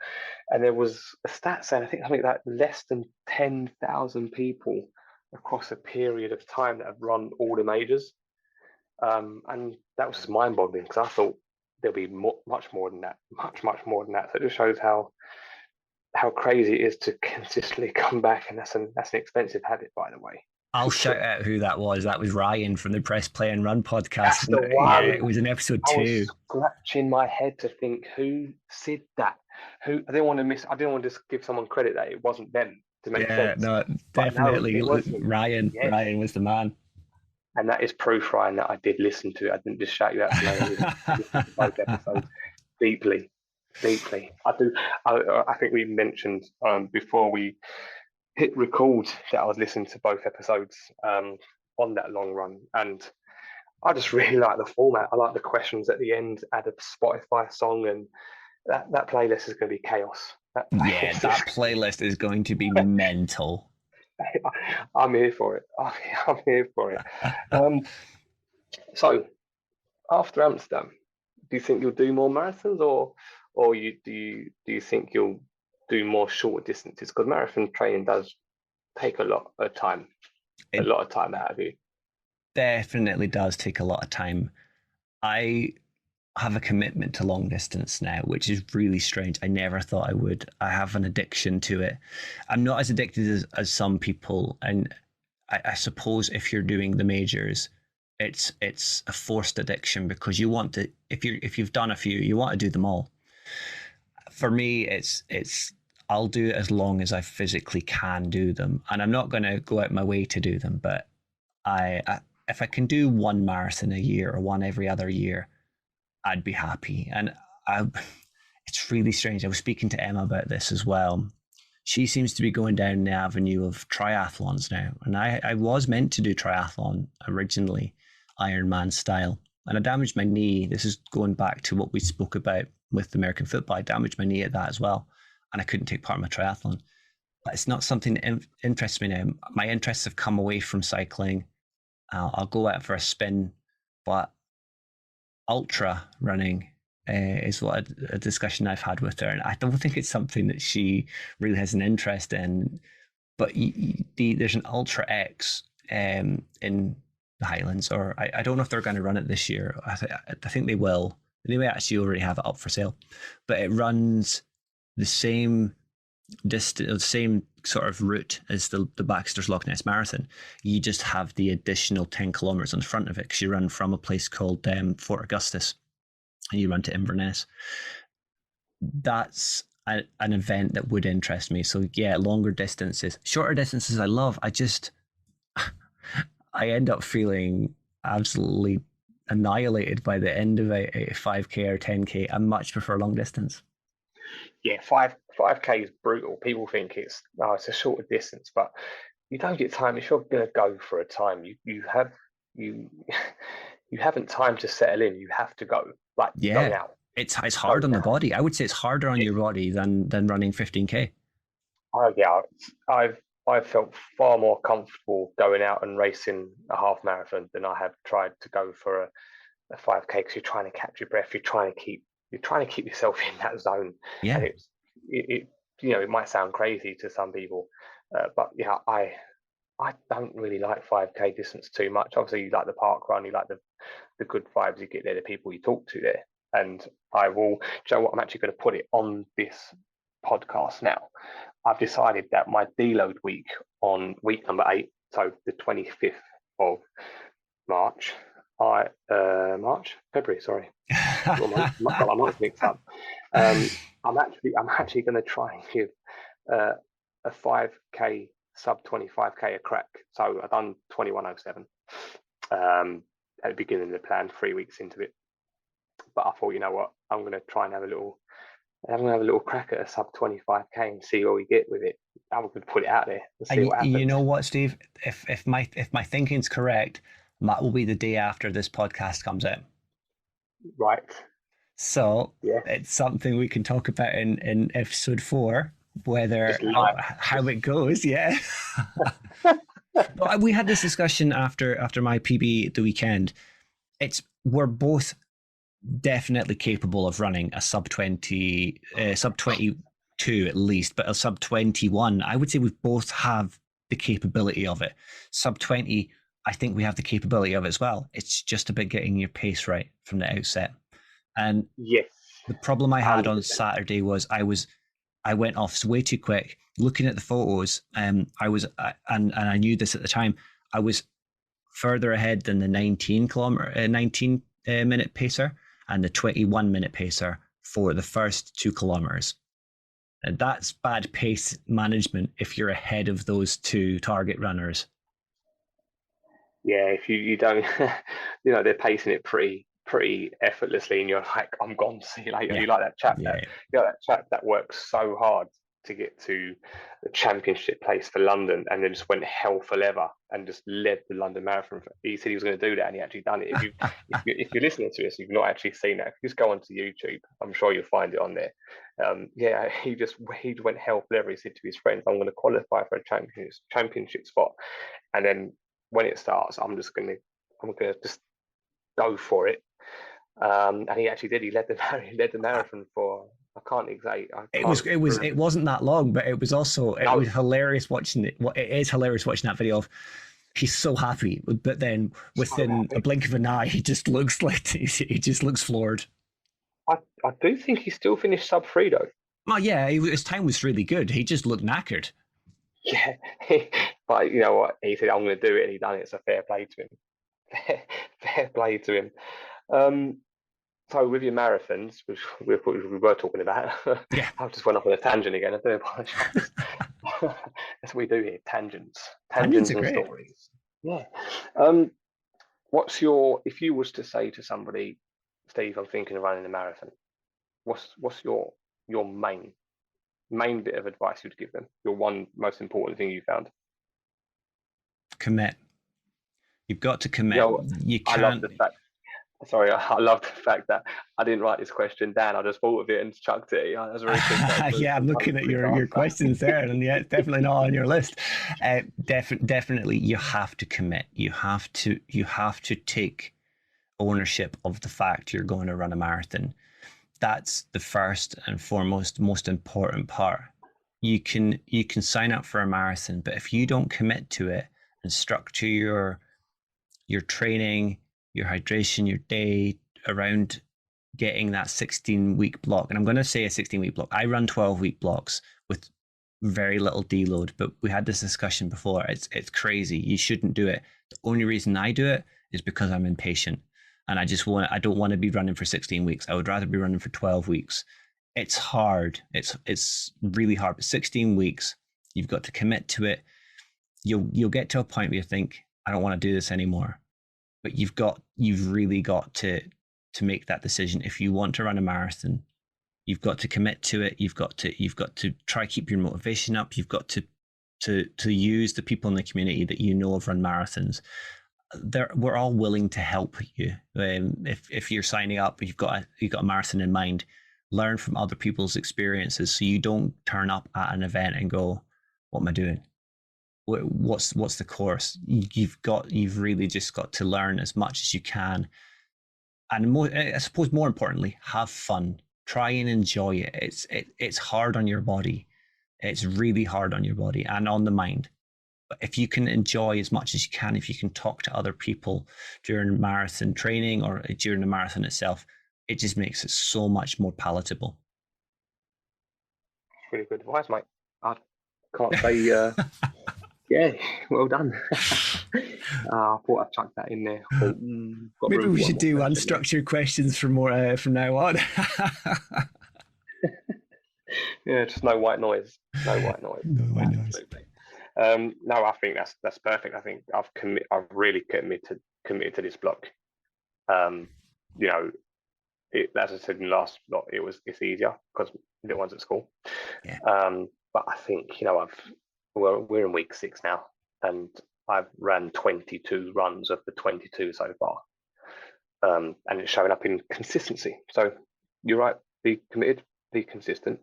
S2: and there was a stat saying I think something like less than 10,000 people across a period of time that have run all the majors, and that was just mind-boggling because I thought there'll be much more than that, much more than that. So it just shows how crazy it is to consistently come back, and that's an expensive habit, by the way.
S1: I'll shout out who that was. That was Ryan from the Press Play and Run podcast.
S2: That's the one.
S1: Yeah, it was in episode 2.
S2: I was scratching my head to think who said that. I didn't want to just give someone credit that it wasn't them to make sense.
S1: No, definitely. Ryan. Yes. Ryan was the man.
S2: And that is proof, Ryan, that I did listen to it. I didn't just shout you out to both episodes deeply. I think we mentioned before we hit record that I was listening to both episodes on that long run, and I just really like the format. I like the questions at the end. Add a Spotify song, and that playlist is going to be chaos. That
S1: Yeah,
S2: playlist is.
S1: that playlist is going to be mental.
S2: I'm here for it. I'm here for it. Um, so after Amsterdam, do you think you'll do more marathons, or do you think you'll do more shorter distances? Because marathon training does take a
S1: It
S2: lot of time out of you.
S1: definitely does take a lot of time. I have a commitment to long distance now, which is really strange. I never thought I would. I have an addiction to it. I'm not as addicted as some people, and I suppose if you're doing the majors, it's a forced addiction because you want to. If you've done a few, you want to do them all. For me, it's I'll do it as long as I physically can do them, and I'm not going to go out my way to do them. But I if I can do one marathon a year or one every other year, I'd be happy. And I, it's really strange. I was speaking to Emma about this as well. She seems to be going down the avenue of triathlons now. And I was meant to do triathlon originally, Ironman style. And I damaged my knee. This is going back to what we spoke about with American football. I damaged my knee at that as well. And I couldn't take part in my triathlon. But it's not something that interests me now. My interests have come away from cycling. I'll go out for a spin, but ultra running is what a discussion I've had with her, and I don't think it's something that she really has an interest in. But there's an Ultra X in the Highlands, or I don't know if they're going to run it this year. I think they will. They may actually already have it up for sale, but it runs the same distance, the same sort of route as the Baxter's Loch Ness Marathon. You just have the additional 10 kilometers on the front of it because you run from a place called Fort Augustus and you run to Inverness. That's an event that would interest me. So yeah, longer distances, shorter distances I love. I end up feeling absolutely annihilated by the end of a 5K or 10K. I much prefer long distance.
S2: Yeah, five K is brutal. People think it's a shorter distance, but you don't get time. If you're going to go for a time, you you haven't time to settle in. You have to go, like going
S1: Yeah,
S2: out.
S1: it's hard
S2: Going
S1: on the
S2: out.
S1: body. I would say it's harder on your body than running 15K.
S2: Oh yeah, I've felt far more comfortable going out and racing a half marathon than I have tried to go for a 5K, because you're trying to catch your breath. You're trying to keep yourself in that zone, and
S1: Yeah,
S2: it might sound crazy to some people, but yeah, I don't really like 5K distance too much. Obviously, you like the park run, you like the good vibes you get there, the people you talk to there. And I will, do you know what? I'm actually going to put it on this podcast now. I've decided that my deload week on week number 8, so the 25th of March, February, sorry, got my months mixed up. I'm actually going to try and give a 5K sub 25K a crack. So I've done 2107 at the beginning of the plan, 3 weeks into it. But I thought, you know what, I'm going to try and have a little crack at a sub 25K and see where we get with it. I would put it out there and see
S1: and
S2: what
S1: you
S2: happens.
S1: know what, Steve? If my thinking's correct, that will be the day after this podcast comes out.
S2: Right.
S1: So
S2: Yeah.
S1: it's something we can talk about in episode 4, whether
S2: Just live.
S1: how it goes. Yeah. We had this discussion after my PB the weekend. We're both definitely capable of running a sub 20, sub 22 at least, but a sub 21. I would say we both have the capability of it. Sub 20, I think we have the capability of it as well. It's just about getting your pace right from the outset. And
S2: Yes.
S1: the problem I had
S2: 100%.
S1: on Saturday was I went off way too quick. Looking at the photos, and I knew this at the time. I was further ahead than the 19 minute pacer and the 21-minute pacer for the first 2 kilometers. And that's bad pace management if you're ahead of those two target runners.
S2: Yeah, if you don't, they're pacing it pretty effortlessly, and you're like, I'm gone, see you later.
S1: Yeah.
S2: You like that chap
S1: Yeah.
S2: that works so hard to get to the championship place for London, and then just went hell for leather and just led the London Marathon. He said he was going to do that, and he actually done it. If you're listening to this, you've not actually seen that, just go onto YouTube. I'm sure you'll find it on there. Yeah, he went hell for leather. He said to his friends, "I'm going to qualify for a championship spot, and then when it starts, I'm going to just go for it." And he actually did. He led the marathon for, I can't exactly.
S1: It wasn't that long, but it was also was hilarious watching it. It is hilarious watching that video of he's so happy, but then within a blink of an eye, he just looks like he just looks floored.
S2: I do think he still finished sub 3 though.
S1: Oh yeah, his time was really good. He just looked knackered.
S2: Yeah, but you know what? He said, "I'm going to do it," and he done it. So fair play to him. Fair play to him. So with your marathons, which we were talking about,
S1: yeah.
S2: I just went off on a tangent again. I do apologise. That's what we do here: tangents and
S1: great.
S2: stories. Yeah. If you was to say to somebody, "Steve, I'm thinking of running a marathon," what's your main bit of advice you'd give them? Your one most important thing you found?
S1: Commit. You've got to commit. You can't.
S2: I love the fact. Sorry, I love the fact that I didn't write this question down. I just thought of it and chucked it. That's really
S1: yeah, I'm looking at your questions there, and yeah, it's definitely not on your list. Definitely, you have to commit. You have to take ownership of the fact you're going to run a marathon. That's the first and foremost, most important part. You can sign up for a marathon, but if you don't commit to it and structure your training, your hydration, your day around getting that 16-week block. And I'm going to say a 16-week block. I run 12-week blocks with very little deload, but we had this discussion before. It's crazy. You shouldn't do it. The only reason I do it is because I'm impatient, and I don't want to be running for 16 weeks. I would rather be running for 12 weeks. It's hard. It's really hard. But 16 weeks, you've got to commit to it. You'll get to a point where you think, I don't want to do this anymore. But you've really got to make that decision. If you want to run a marathon, you've got to commit to it. You've got to try keep your motivation up. You've got to use the people in the community that you know have run marathons. We're all willing to help you. If you're signing up, you've got a marathon in mind. Learn from other people's experiences, so you don't turn up at an event and go, "What am I doing? What's the course?" You've really just got to learn as much as you can, and I suppose more importantly, have fun. Try and enjoy it. It's hard on your body. It's really hard on your body and on the mind. But if you can enjoy as much as you can, if you can talk to other people during marathon training or during the marathon itself, it just makes it so much more palatable.
S2: Really good advice, mate. I can't say. Yeah, well done. I thought I'd chuck that in there.
S1: Maybe we should do unstructured questions from now on.
S2: Yeah, just no white noise. No white noise. No, I think that's perfect. I think I've really committed to this block. You know, as I said in the last lot, it's easier because the ones at school.
S1: Yeah.
S2: But I think we're in week 6 now, and I've ran 22 runs of the 22 so far, and it's showing up in consistency. So you're right. Be committed. Be consistent.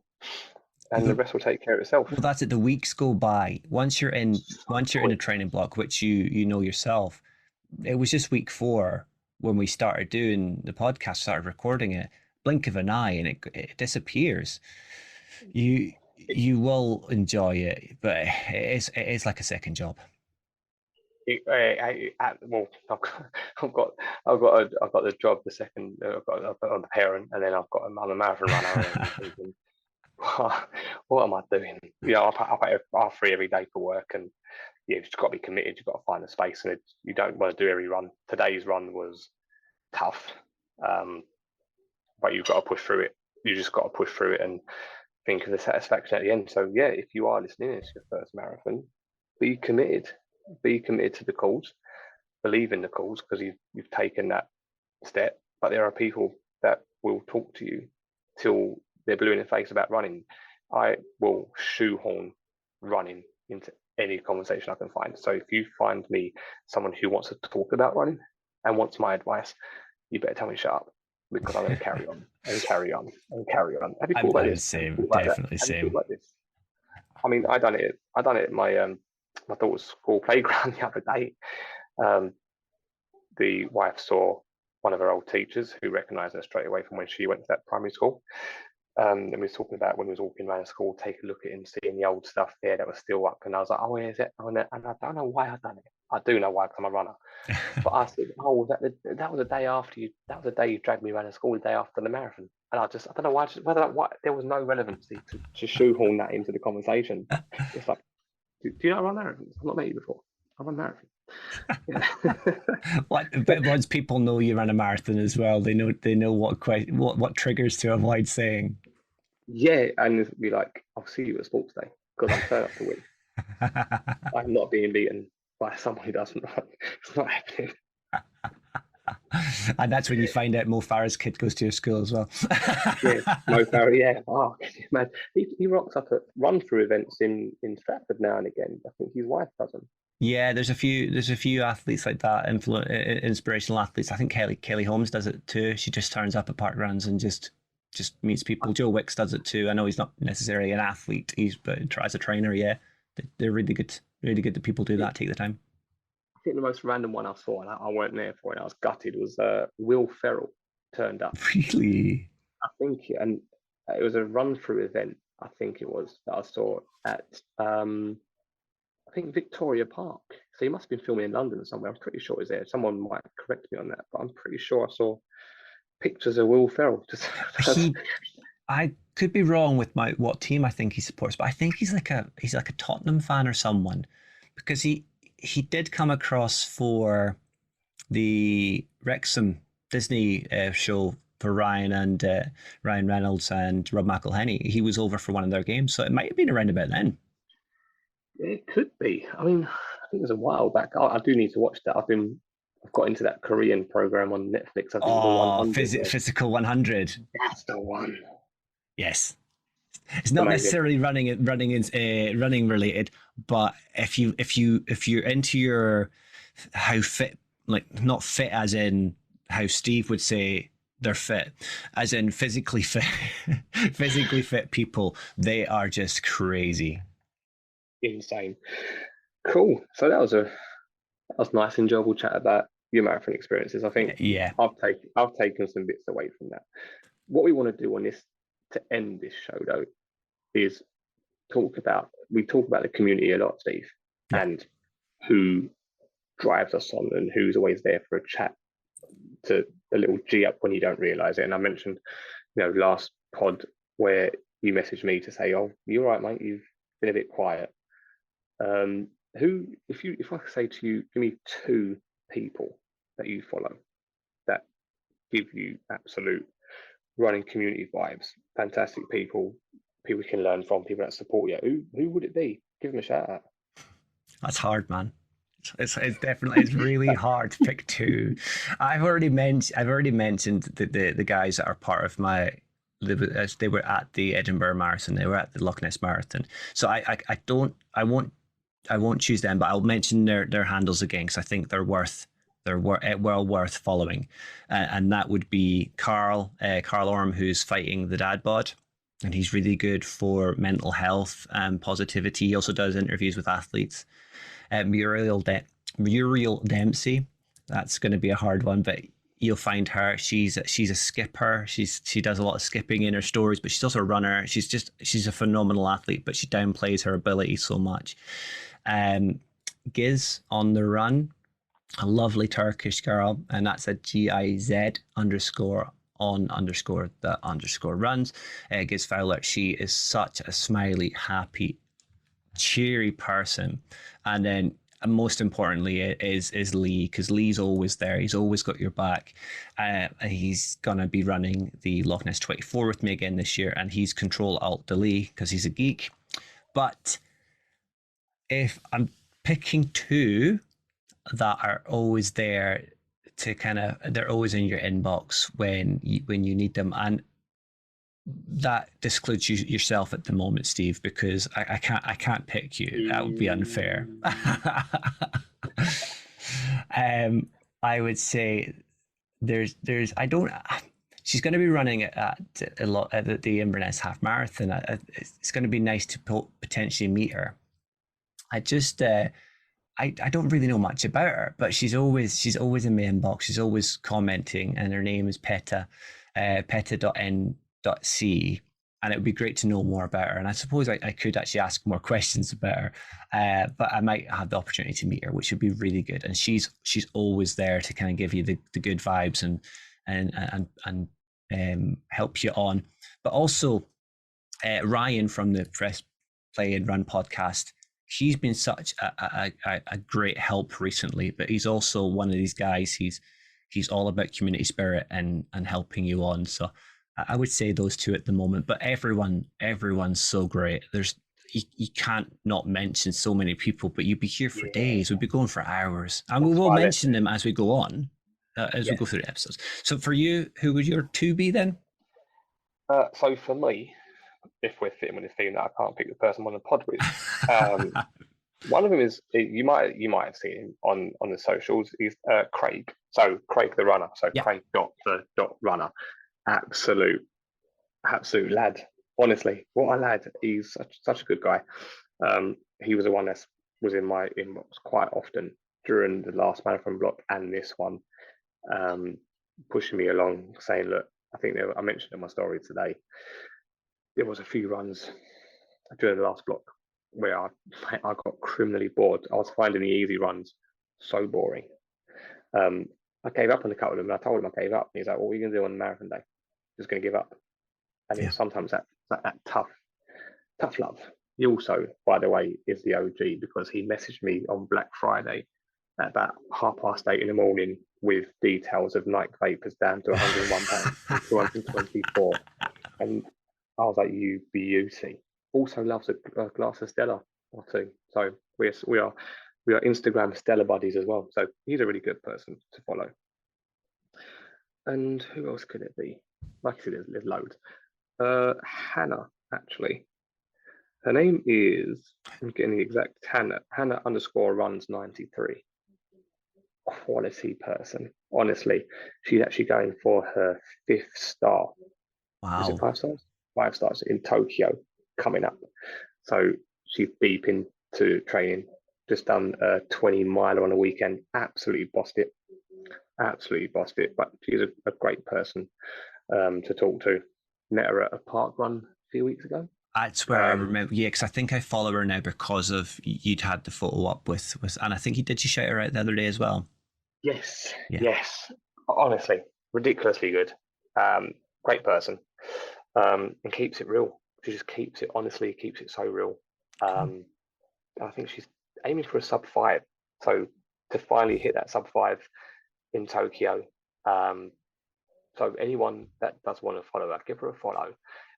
S2: And the rest will take care of itself.
S1: Well, that's it. The weeks go by. Once you're in a training block, which you know yourself, it was just week 4 when we started doing the podcast, started recording it. Blink of an eye, and it disappears. You will enjoy it, but it is like a second job.
S2: Well, I've got the job. The second, I'm a parent, and then I'm a marathon runner. What am I doing? I'm free every day for work, and you've just got to be committed. You've got to find a space, and you don't want to do every run. Today's run was tough, but you've got to push through it. You just got to push through it and think of the satisfaction at the end. So yeah, if you are listening, it's your first marathon. Be committed. Be committed to the cause. Believe in the cause, because you've taken that step. But there are people that will talk to you till they're blue in the face about running. I will shoehorn running into any conversation I can find. So if you find me someone who wants to talk about running and wants my advice, you better tell me shut up, because I'm going to carry on and carry on and carry on. Have you thought about
S1: I'm the
S2: this? Have you
S1: same,
S2: thought about that?
S1: definitely
S2: Have you thought
S1: same.
S2: about this? I mean, I done it at my daughter's school playground the other day. Um, the wife saw one of her old teachers who recognised her straight away from when she went to that primary school. And we was talking about when we was walking around school, take a look at it and seeing the old stuff there that was still up. And I was like, oh, where is it? And I don't know why I've done it. I do know why, because I'm a runner. But I said, oh, that was the day after you. That was the day you dragged me around the school, the day after the marathon. And I don't know why. Why there was no relevancy to shoehorn that into the conversation. It's like, do you know I run marathons? I've not met you before. I run marathons. Yeah.
S1: But once people know you run a marathon as well, they know what triggers to avoid saying.
S2: Yeah, and it'd be like, I'll see you at sports day, because I'm turned up to win. I'm not being beaten by someone who doesn't run. It's not happening.
S1: And that's when you find out Mo Farah's kid goes to your school as well.
S2: Yeah, Mo Farah, yeah. Oh, man, he rocks up at run through events in Stratford now and again. I think his wife does them.
S1: Yeah, there's a few athletes like that, inspirational athletes. I think Kelly Holmes does it too. She just turns up at park runs and just meets people. Joe Wicks does it too. I know he's not necessarily an athlete, but as a trainer, yeah, they're really good. Really good that people do that. Take the time.
S2: I think the most random one I saw, and I weren't there for it, I was gutted, was Will Ferrell turned up.
S1: Really?
S2: I think, and it was a run through event, I think it was, that I saw at I think Victoria Park. So he must have been filming in London somewhere. I'm pretty sure it was there. Someone might correct me on that, but I'm pretty sure I saw pictures of Will Ferrell.
S1: He, I could be wrong with what team I think he supports, but I think he's like a Tottenham fan or someone, because he did come across for the Wrexham Disney show for Ryan Reynolds and Rob McElhenney. He was over for one of their games, so it might have been around about then.
S2: It could be. I mean, I think it was a while back. I do need to watch that. I've got into that Korean program on Netflix. I think the
S1: Oh,
S2: 100.
S1: physical 100.
S2: That's the one.
S1: Yes, it's not
S2: Amazing.
S1: necessarily running related, but if you're into your how fit, like not fit as in how Steve would say they're fit, as in physically fit, physically fit people, they are just crazy.
S2: Insane. Cool. So that was nice, enjoyable chat about your marathon experiences. I think
S1: Yeah,
S2: I've taken some bits away from that. What we want to do on this to end this show though is we talk about the community a lot, Steve,
S1: yeah.
S2: and who drives us on and who's always there for a chat, to a little G up when you don't realise it. And I mentioned, last pod where you messaged me to say, "Oh, you're right, mate. You've been a bit quiet." Who, if I could say to you, give me two people that you follow that give you absolute running community vibes, fantastic people, people you can learn from, people that support you. Who would it be? Give them a shout out.
S1: That's hard, man. It's definitely it's really hard to pick two. I've already mentioned the guys that are part of my. They were at the Edinburgh Marathon. They were at the Loch Ness Marathon. So I won't choose them, but I'll mention their handles again because I think they're well worth following, and that would be Carl Orm, who's fighting the dad bod, and he's really good for mental health and positivity. He also does interviews with athletes. Muriel Dempsey, that's going to be a hard one, but you'll find her. She's a skipper. She does a lot of skipping in her stories, but she's also a runner. She's a phenomenal athlete, but she downplays her ability so much. Giz on the run, a lovely Turkish girl, and that's a GIZ underscore on underscore the underscore runs. Giz Fowler, she is such a smiley, happy, cheery person. And then most importantly is Lee, because Lee's always there. He's always got your back. He's going to be running the Loch Ness 24 with me again this year, and he's Control Alt Delete because he's a geek. But if I'm picking two that are always there they're always in your inbox when you need them, and that discludes yourself at the moment, Steve, because I can't pick you. That would be unfair. I would say there's I don't. She's going to be running at a lot at the Inverness Half Marathon. It's going to be nice to potentially meet her. I just I don't really know much about her, but she's always in my inbox. She's always commenting, and her name is Peta, peta.n.c. And it would be great to know more about her. And I suppose I could actually ask more questions about her, but I might have the opportunity to meet her, which would be really good. And she's always there to kind of give you the good vibes and help you on. But also, Ryan from the Press Play and Run podcast, he's been such a great help recently. But he's also one of these guys. He's all about community spirit and helping you on. So I would say those two at the moment. But everyone's so great. You can't not mention so many people, but you'd be here for days. We'd be going for hours, and we will mention them as we go on, we go through the episodes. So for you, who would your two be then?
S2: So for me, if we're fitting with the theme that I can't pick the person I'm on the pod with, one of them is you might have seen him on the socials. He's Craig. So Craig the runner. So Craig dot runner. Absolute lad. Honestly, what a lad. He's such a good guy. He was the one that was in my inbox quite often during the last marathon block and this one, pushing me along, saying, look, I think I mentioned in my story today, there was a few runs during the last block where I got criminally bored. I was finding the easy runs so boring. I gave up on a couple of them, and I told him I gave up. And he's like, what are you going to do on the marathon day? Just going to give up. And sometimes that tough love. He also, by the way, is the OG, because he messaged me on Black Friday at about 8:30 in the morning with details of Nike Vapors down to £101, 224. And I was like, you beauty. Also loves a glass of Stella or two. So we are Instagram Stella buddies as well. So he's a really good person to follow. And who else could it be? Like I said, there's loads. Hannah, actually. Her name is, I'm getting the exact, Hannah _runs 93. Quality person. Honestly, she's actually going for her 5th star.
S1: Wow.
S2: Is it 5 stars? 5 stars in Tokyo coming up. So she's deep into training. Just done a 20 miler on a weekend. Absolutely bossed it. But she's a great person to talk to. Met her at a park run a few weeks ago.
S1: That's where I remember, because I think I follow her now because of you'd had the photo up with, and I think you shout her out the other day as well.
S2: Yes. Honestly, ridiculously good. Great person, and keeps it real. She just keeps it so real. I think she's aiming for a sub 5, so to finally hit that sub 5 in Tokyo. So anyone that does want to follow her, give her a follow.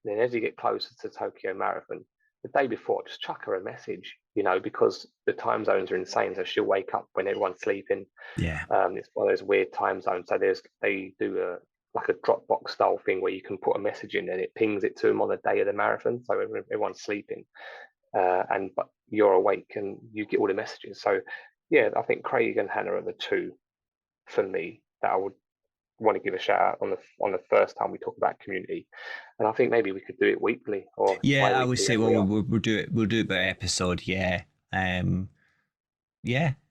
S2: And then as you get closer to Tokyo Marathon, the day before, just chuck her a message, because the time zones are insane. So she'll wake up when everyone's sleeping.
S1: Yeah.
S2: It's one of those weird time zones. So they do a Dropbox style thing where you can put a message in and it pings it to them on the day of the marathon. So everyone's sleeping, but you're awake and you get all the messages. So yeah, I think Craig and Hannah are the two for me that I would want to give a shout out on the first time we talk about community. And I think maybe we could do it weekly or
S1: I would say we'll do it by episode.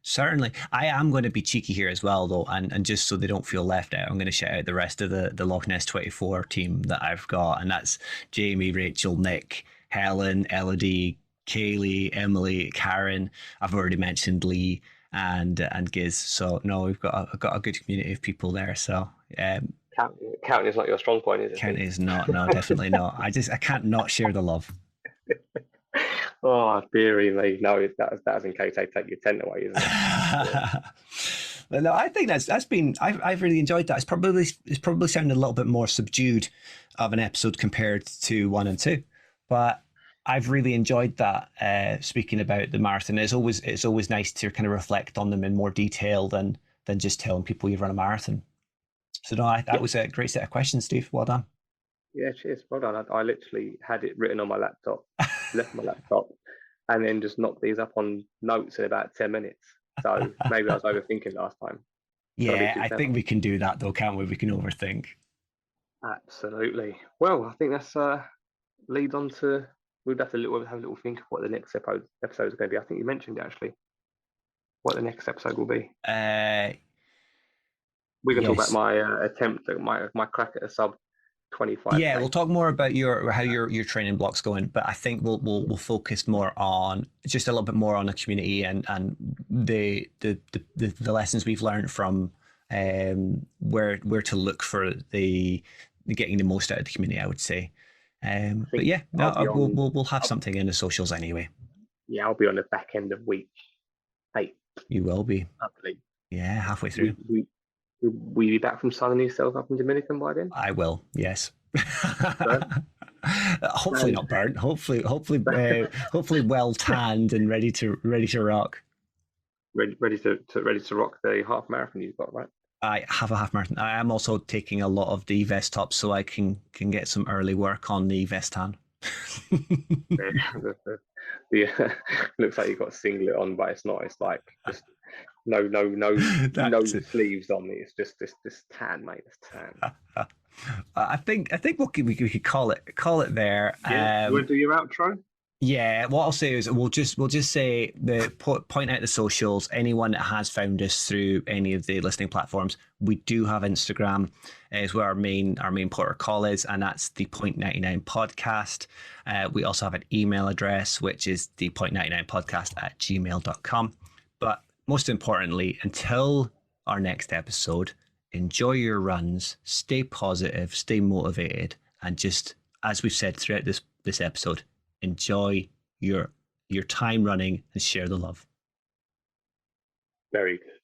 S1: Certainly. I am going to be cheeky here as well though, and just so they don't feel left out, I'm going to shout out the rest of the Loch Ness 24 team that I've got, and that's Jamie, Rachel, Nick, Helen, Elodie, Kaylee, Emily, Karen. I've already mentioned Lee and Giz. So no, we've got a good community of people there. So
S2: counting is not your strong point, is it?
S1: Counting is not. No, definitely not. I can't not share the love.
S2: Oh, dearie me. No, that's in case they take your tent away, isn't it?
S1: But no, I think that's been. I've really enjoyed that. It's probably sounded a little bit more subdued of an episode compared to 1 and 2, but I've really enjoyed that. Speaking about the marathon, it's always nice to kind of reflect on them in more detail than just telling people you've run a marathon. So no, that was a great set of questions, Steve. Well done.
S2: Yeah, cheers. Well done. I literally had it written on my laptop, left my laptop, and then just knocked these up on notes in about 10 minutes. So maybe I was overthinking last time. Trying to be
S1: Yeah,
S2: too
S1: I
S2: clever.
S1: think we can do that though, can't we? We can overthink.
S2: Absolutely. Well, I think that's leads on to we'll have a little think of what the next episode is going to be. I think you mentioned it, actually what the next episode will be.
S1: Uh,
S2: We're going to talk about
S1: yes.
S2: my attempt at my crack at a sub
S1: Yeah,
S2: 25k.
S1: we'll talk more about your how your training block's going, but I think we'll focus more on just a little bit more on the community and the lessons we've learned from where to look for the getting the most out of the community, I would say.
S2: I
S1: But
S2: think
S1: yeah,
S2: I'll
S1: no,
S2: be on.
S1: we'll have
S2: I'll,
S1: something in the socials anyway.
S2: yeah, I'll be on the back end of week 8,
S1: You will be,
S2: I believe.
S1: yeah, halfway
S2: We
S1: through.
S2: we will you be back from sunning yourself up in Dominican by then?
S1: I will, yes.
S2: Burnt?
S1: Hopefully
S2: And
S1: not burnt. Hopefully well tanned and ready to rock.
S2: ready to rock the half marathon you've got, right?
S1: I have a half marathon. I am also taking a lot of the vest tops so I can get some early work on the vest tan.
S2: The looks like you've got a singlet on, but it's not. It's like just no
S1: That's it.
S2: sleeves on it. It's just this tan, mate. It's tan.
S1: I think we could call it there.
S2: Yeah. You want to do your outro?
S1: Yeah, what I'll say is we'll just say point out the socials. Anyone that has found us through any of the listening platforms, we do have Instagram, is where our main port of call is, and that's the Point 99 podcast. We also have an email address, which is the point99podcast@gmail.com. But most importantly, until our next episode, enjoy your runs, stay positive, stay motivated, and just as we've said throughout this episode, enjoy your time running and share the love.
S2: Very good.